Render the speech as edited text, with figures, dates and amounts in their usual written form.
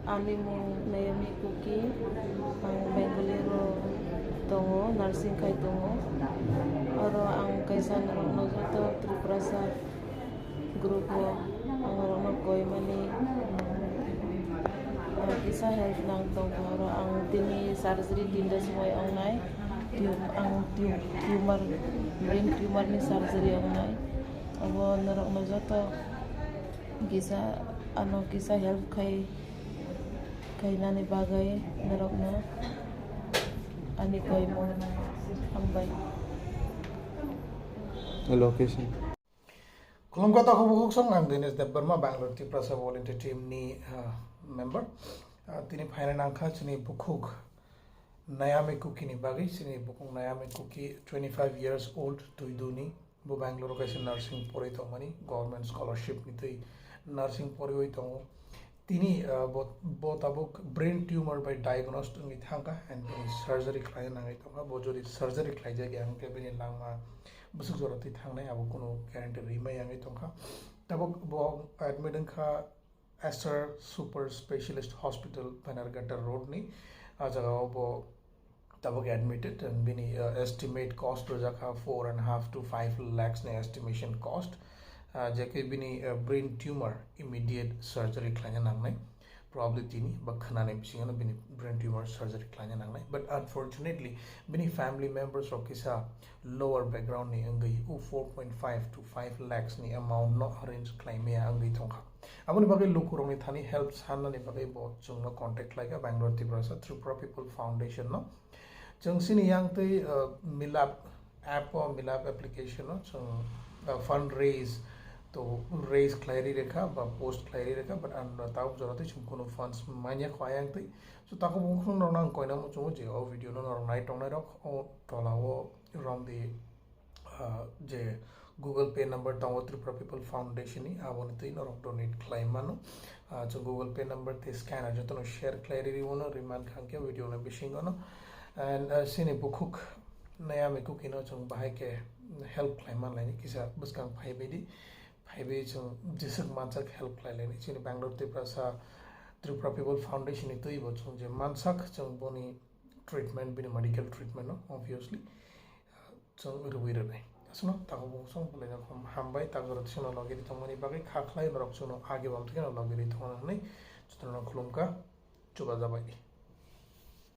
Ani mo Nayami Kuki ang Bengalore tongo nursing kay tongo oro ang kaysa narong to Tripura sa grupo ang narong koy mani isa health lang tong oro ang tini surgery dinda sumoy ang nay tumor brain tumor ni surgery ang nay abo narong to gisa gisa help kay nani bagay narok na ani koy mo ambay location Kolkata ko song ang dinis de Burma Bangalore Tripura sa volunteer team ni member tini final nangkha chini bukhuk Nayami Kuki ni bagay chini bukung Nayami Kuki 25 years old tuiduni bu Bangalore kasi nursing pori to mani government scholarship ni tui nursing pori to tini both abuk brain tumor by diagnosed ngi thangka and surgery klai nangai to bojori surgery klai ja gyang ke bini langma busuk zorati thangnai abu kono guarantee rimai yangai tongkha tabuk bo admit kha Esther Super Specialist Hospital Banargata Road ni ajaga bo tabuk admitted and bini estimate cost rojaka 4.5 to 5 lakhs ne estimation cost jake bini brain tumor immediate surgery klanya nangnai probably tini bakhana ne bisingana bini brain tumor surgery klanya nangnai but unfortunately bini family members of kisa lower background ni angai u 4.5 to 5 lakhs ni amount no arrange claim ya angai thongkha aboni bagai Lukurokni thani help sanna ni bagai bo chungno contact like Bangalore Tripura People Foundation no chung sini yang tei Milaap app or Milaap application no chung fundraise to raise clarity rekha ba post clarity rekha but an tau jorate chum kono funds manya khwayang tei so tako bung no nang koina mo chung je o video no nai tong nai rok o tolawo around the je Google Pay number tang Tripura People Foundation ni abon tei no donate claim mano so Google Pay number te scanner joto no share clarity wono remind khang ke video na bishing no and sini bukhuk Nayami Kuki no chung bahai ke help claim man lai kisa buskang phai bedi phaibe chung jisak mansak help lai lai chini Bangalore Tripura People Foundation ni tui bo chung je mansak chung boni treatment bini medical treatment no obviously chung ruwira nai asno tago bong song bole na hambai tago rat sino logeri thongmani bagai khaklai norok chuno age bam thikena logeri thongna nai chutna khulumka chuba jabai